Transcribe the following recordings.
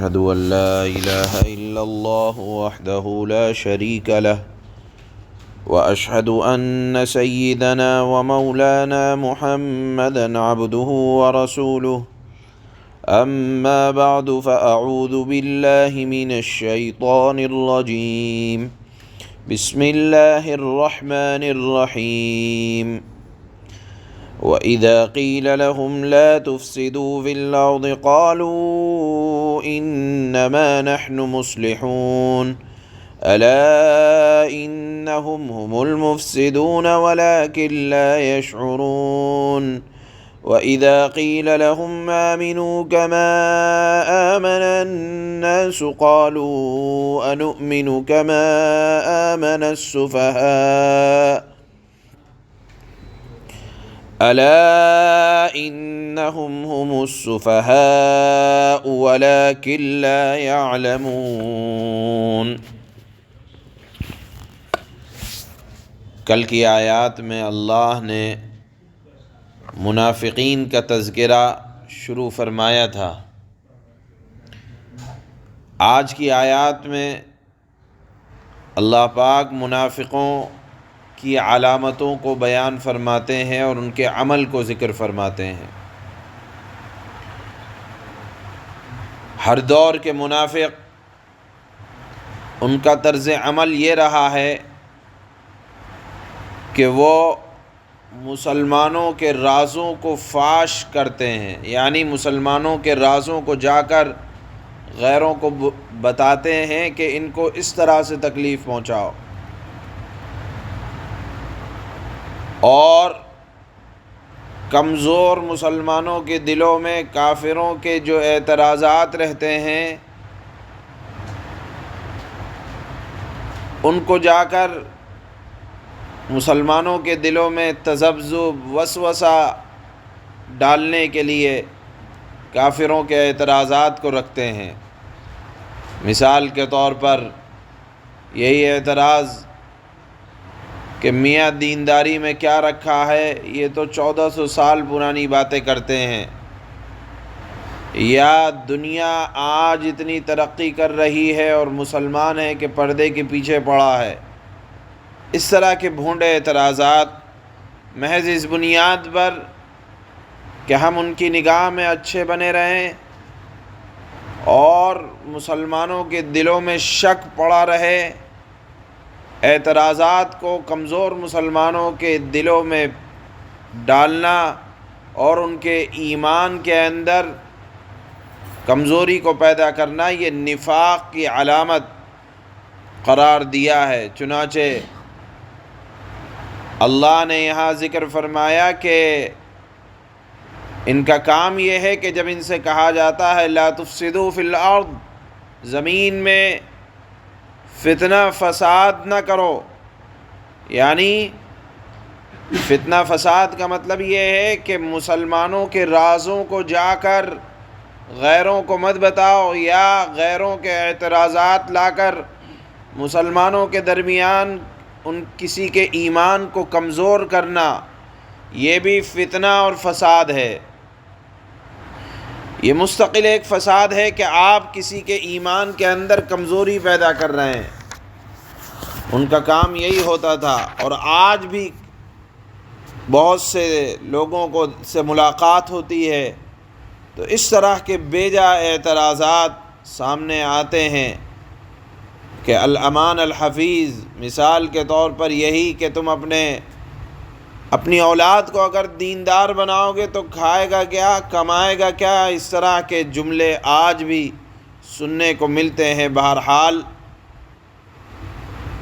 أشهد أن لا إله إلا الله وحده لا شريك له وأشهد أن سيدنا ومولانا محمدا عبده ورسوله أما بعد فأعوذ بالله من الشيطان الرجيم بسم الله الرحمن الرحيم وإذا قيل لهم لا تفسدوا في الأرض قالوا إنما نحن مصلحون ألا إنهم هم المفسدون ولكن لا يشعرون وإذا قيل لهم آمنوا كما آمن الناس قالوا أنؤمن كما آمن السفهاء ألا إنهم هم السفهاء ولكن لا يعلمون۔ کل کی آیات میں اللہ نے منافقین کا تذکرہ شروع فرمایا تھا۔ آج کی آیات میں اللہ پاک منافقوں کی علامتوں کو بیان فرماتے ہیں اور ان کے عمل کو ذکر فرماتے ہیں۔ ہر دور کے منافق ان کا طرز عمل یہ رہا ہے کہ وہ مسلمانوں کے رازوں کو فاش کرتے ہیں، یعنی مسلمانوں کے رازوں کو جا کر غیروں کو بتاتے ہیں کہ ان کو اس طرح سے تکلیف پہنچاؤ، اور کمزور مسلمانوں کے دلوں میں کافروں کے جو اعتراضات رہتے ہیں ان کو جا کر مسلمانوں کے دلوں میں تذبذب وسوسہ ڈالنے کے لیے کافروں کے اعتراضات کو رکھتے ہیں۔ مثال کے طور پر یہی اعتراض کہ میاں دینداری میں کیا رکھا ہے، یہ تو 1400 سال پرانی باتیں کرتے ہیں، یا دنیا آج اتنی ترقی کر رہی ہے اور مسلمان ہے کہ پردے کے پیچھے پڑا ہے۔ اس طرح کے بھونڈے اعتراضات محض اس بنیاد پر کہ ہم ان کی نگاہ میں اچھے بنے رہیں اور مسلمانوں کے دلوں میں شک پڑا رہے، اعتراضات کو کمزور مسلمانوں کے دلوں میں ڈالنا اور ان کے ایمان کے اندر کمزوری کو پیدا کرنا، یہ نفاق کی علامت قرار دیا ہے۔ چنانچہ اللہ نے یہاں ذکر فرمایا کہ ان کا کام یہ ہے کہ جب ان سے کہا جاتا ہے لا تفسدوا فی الارض، زمین میں فتنہ فساد نہ کرو، یعنی فتنہ فساد کا مطلب یہ ہے کہ مسلمانوں کے رازوں کو جا کر غیروں کو مت بتاؤ، یا غیروں کے اعتراضات لا کر مسلمانوں کے درمیان ان کسی کے ایمان کو کمزور کرنا، یہ بھی فتنہ اور فساد ہے۔ یہ مستقل ایک فساد ہے کہ آپ کسی کے ایمان کے اندر کمزوری پیدا کر رہے ہیں۔ ان کا کام یہی ہوتا تھا، اور آج بھی بہت سے لوگوں کو سے ملاقات ہوتی ہے تو اس طرح کے بیجا اعتراضات سامنے آتے ہیں کہ الامان الحفیظ، مثال کے طور پر یہی کہ تم اپنی اولاد کو اگر دیندار بناؤ گے تو کھائے گا کیا، کمائے گا کیا، اس طرح کے جملے آج بھی سننے کو ملتے ہیں۔ بہرحال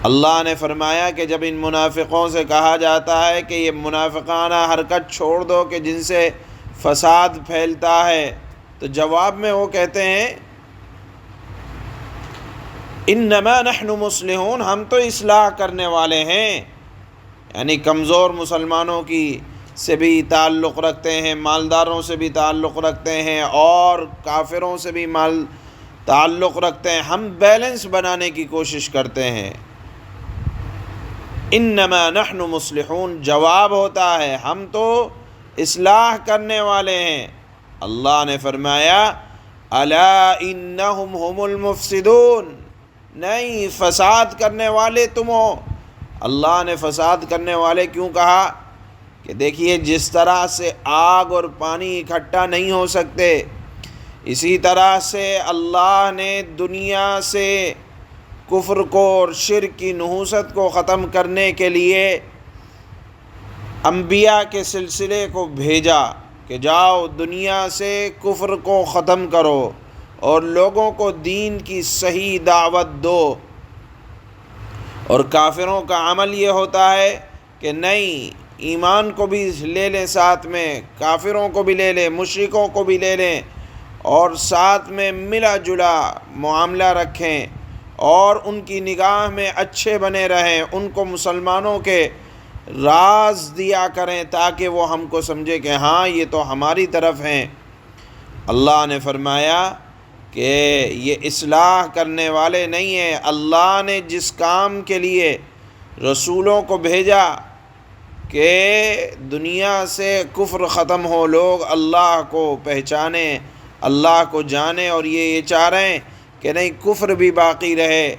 اللہ نے فرمایا کہ جب ان منافقوں سے کہا جاتا ہے کہ یہ منافقانہ حرکت چھوڑ دو کہ جن سے فساد پھیلتا ہے، تو جواب میں وہ کہتے ہیں انما نحن مصلحون، ہم تو اصلاح کرنے والے ہیں، یعنی کمزور مسلمانوں کی سے بھی تعلق رکھتے ہیں، مالداروں سے بھی تعلق رکھتے ہیں، اور کافروں سے بھی تعلق رکھتے ہیں، ہم بیلنس بنانے کی کوشش کرتے ہیں۔ انما نحن مصلحون جواب ہوتا ہے ہم تو اصلاح کرنے والے ہیں۔ اللہ نے فرمایا الا انہم هم المفسدون، نہیں، فساد کرنے والے تم ہو۔ اللہ نے فساد کرنے والے کیوں کہا؟ کہ دیکھیے جس طرح سے آگ اور پانی اکٹھا نہیں ہو سکتے، اسی طرح سے اللہ نے دنیا سے کفر کو اور شرک کی نحوست کو ختم کرنے کے لیے انبیاء کے سلسلے کو بھیجا کہ جاؤ دنیا سے کفر کو ختم کرو اور لوگوں کو دین کی صحیح دعوت دو۔ اور کافروں کا عمل یہ ہوتا ہے کہ نہیں، ایمان کو بھی لے لیں ساتھ میں، کافروں کو بھی لے لیں، مشرکوں کو بھی لے لیں، اور ساتھ میں ملا جلا معاملہ رکھیں اور ان کی نگاہ میں اچھے بنے رہیں، ان کو مسلمانوں کے راز دیا کریں تاکہ وہ ہم کو سمجھے کہ ہاں یہ تو ہماری طرف ہیں۔ اللہ نے فرمایا کہ یہ اصلاح کرنے والے نہیں ہیں۔ اللہ نے جس کام کے لیے رسولوں کو بھیجا کہ دنیا سے کفر ختم ہو، لوگ اللہ کو پہچانیں، اللہ کو جانیں، اور یہ چاہ رہے ہیں کہ نہیں کفر بھی باقی رہے،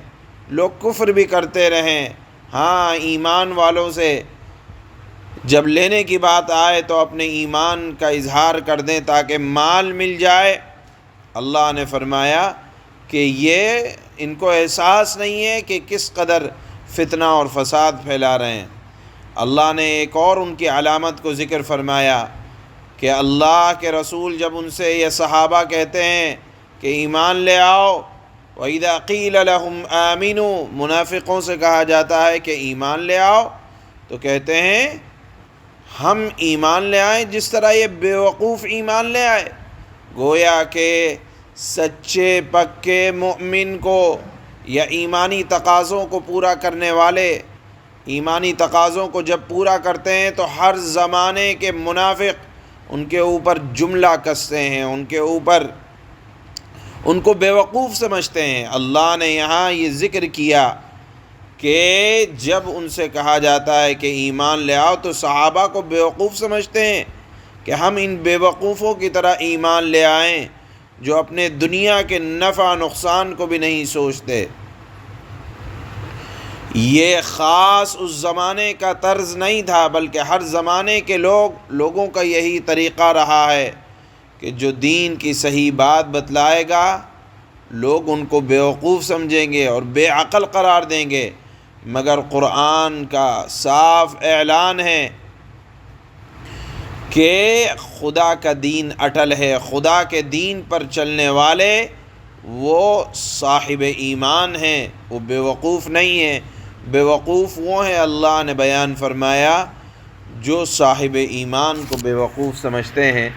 لوگ کفر بھی کرتے رہیں، ہاں ایمان والوں سے جب لینے کی بات آئے تو اپنے ایمان کا اظہار کر دیں تاکہ مال مل جائے۔ اللہ نے فرمایا کہ یہ ان کو احساس نہیں ہے کہ کس قدر فتنہ اور فساد پھیلا رہے ہیں۔ اللہ نے ایک اور ان کی علامت کو ذکر فرمایا کہ اللہ کے رسول جب ان سے یہ صحابہ کہتے ہیں کہ ایمان لے آؤ، وَإِذَا قِيلَ لَهُمْ آمِنُوا، منافقوں سے کہا جاتا ہے کہ ایمان لے آؤ، تو کہتے ہیں ہم ایمان لے آئیں جس طرح یہ بیوقوف ایمان لے آئے۔ گویا کہ سچے پکے مومن کو یا ایمانی تقاضوں کو پورا کرنے والے ایمانی تقاضوں کو جب پورا کرتے ہیں تو ہر زمانے کے منافق ان کے اوپر جملہ کستے ہیں، ان کے اوپر ان کو بیوقوف سمجھتے ہیں۔ اللہ نے یہاں یہ ذکر کیا کہ جب ان سے کہا جاتا ہے کہ ایمان لے آؤ تو صحابہ کو بیوقوف سمجھتے ہیں کہ ہم ان بیوقوفوں کی طرح ایمان لے آئیں جو اپنے دنیا کے نفع نقصان کو بھی نہیں سوچتے۔ یہ خاص اس زمانے کا طرز نہیں تھا، بلکہ ہر زمانے کے لوگوں کا یہی طریقہ رہا ہے کہ جو دین کی صحیح بات بتلائے گا لوگ ان کو بیوقوف سمجھیں گے اور بے عقل قرار دیں گے، مگر قرآن کا صاف اعلان ہے کہ خدا کا دین اٹل ہے، خدا کے دین پر چلنے والے وہ صاحب ایمان ہیں، وہ بیوقوف نہیں ہیں۔ بیوقوف وہ ہیں، اللہ نے بیان فرمایا، جو صاحب ایمان کو بیوقوف سمجھتے ہیں۔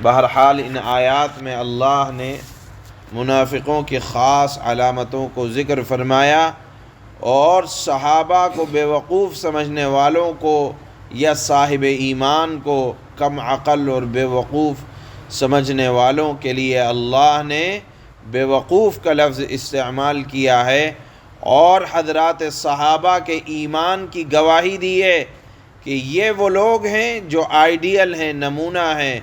بہرحال ان آیات میں اللہ نے منافقوں کی خاص علامتوں کو ذکر فرمایا اور صحابہ کو بیوقوف سمجھنے والوں کو یا صاحب ایمان کو کم عقل اور بیوقوف سمجھنے والوں کے لیے اللہ نے بیوقوف کا لفظ استعمال کیا ہے، اور حضرات صحابہ کے ایمان کی گواہی دی ہے کہ یہ وہ لوگ ہیں جو آئیڈیل ہیں، نمونہ ہیں،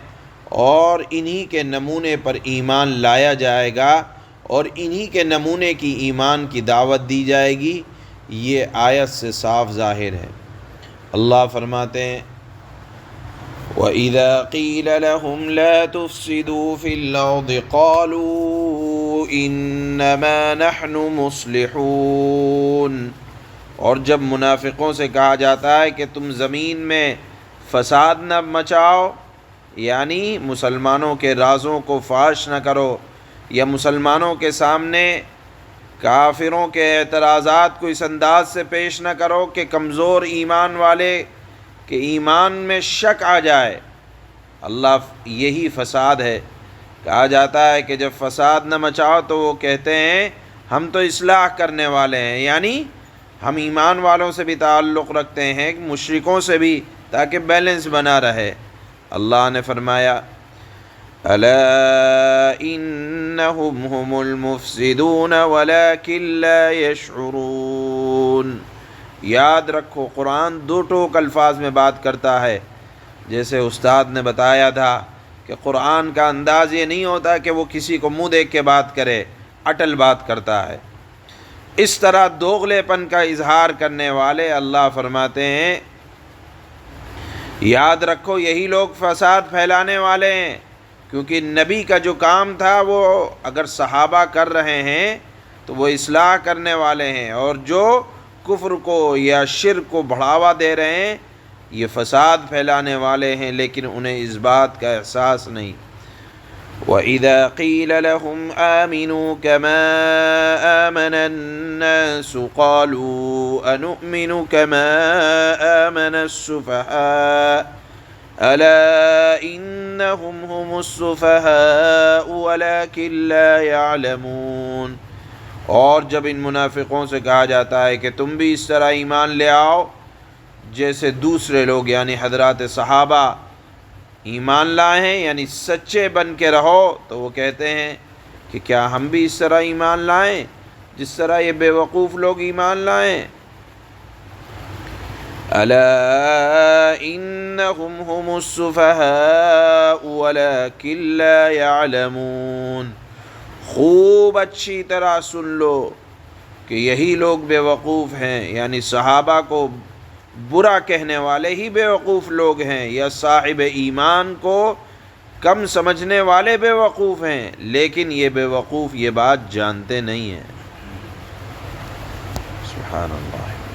اور انہی کے نمونے پر ایمان لایا جائے گا اور انہی کے نمونے کی ایمان کی دعوت دی جائے گی۔ یہ آیت سے صاف ظاہر ہے۔ اللہ فرماتے ہیں وَإِذَا قِيلَ لَهُمْ لَا تُفْسِدُوا فِي الْأَرْضِ قَالُوا إِنَّمَا نَحْنُ مُصْلِحُونَ، اور جب منافقوں سے کہا جاتا ہے کہ تم زمین میں فساد نہ مچاؤ، یعنی مسلمانوں کے رازوں کو فاش نہ کرو، یا مسلمانوں کے سامنے کافروں کے اعتراضات کو اس انداز سے پیش نہ کرو کہ کمزور ایمان والے کہ ایمان میں شک آ جائے۔ اللہ یہی فساد ہے۔ کہا جاتا ہے کہ جب فساد نہ مچاؤ تو وہ کہتے ہیں ہم تو اصلاح کرنے والے ہیں، یعنی ہم ایمان والوں سے بھی تعلق رکھتے ہیں، مشرکوں سے بھی، تاکہ بیلنس بنا رہے۔ اللہ نے فرمایا الا انہم هم المفسدون ولکن لا یشعرون۔ یاد رکھو قرآن دو ٹوک الفاظ میں بات کرتا ہے، جیسے استاد نے بتایا تھا کہ قرآن کا انداز یہ نہیں ہوتا کہ وہ کسی کو منہ دیکھ کے بات کرے، اٹل بات کرتا ہے۔ اس طرح دوغلے پن کا اظہار کرنے والے اللہ فرماتے ہیں یاد رکھو یہی لوگ فساد پھیلانے والے ہیں، کیونکہ نبی کا جو کام تھا وہ اگر صحابہ کر رہے ہیں تو وہ اصلاح کرنے والے ہیں، اور جو کفر کو یا شرک کو بڑھاوا دے رہے ہیں یہ فساد پھیلانے والے ہیں، لیکن انہیں اس بات کا احساس نہیں۔ وَإِذَا قِيلَ لَهُمْ آمِنُوا كَمَا آمَنَ النَّاسُ قَالُوا أَنُؤْمِنُ كَمَا آمَنَ السُّفَهَاءُ أَلَا إِنَّهُمْ هُمُ السُّفَهَاءُ وَلَكِنْ لَا يَعْلَمُونَ۔ اور جب ان منافقوں سے کہا جاتا ہے کہ تم بھی اس طرح ایمان لے آؤ جیسے دوسرے لوگ یعنی حضرات صحابہ ایمان لائے ہیں، یعنی سچے بن کے رہو، تو وہ کہتے ہیں کہ کیا ہم بھی اس طرح ایمان لائیں جس طرح یہ بے وقوف لوگ ایمان لائیں۔ الا انہم ہم السفہاء ولکن لا یعلمون۔ خوب اچھی طرح سن لو کہ یہی لوگ بے وقوف ہیں، یعنی صحابہ کو برا کہنے والے ہی بے وقوف لوگ ہیں، یا صاحب ایمان کو کم سمجھنے والے بے وقوف ہیں، لیکن یہ بے وقوف یہ بات جانتے نہیں ہیں۔ سبحان اللہ۔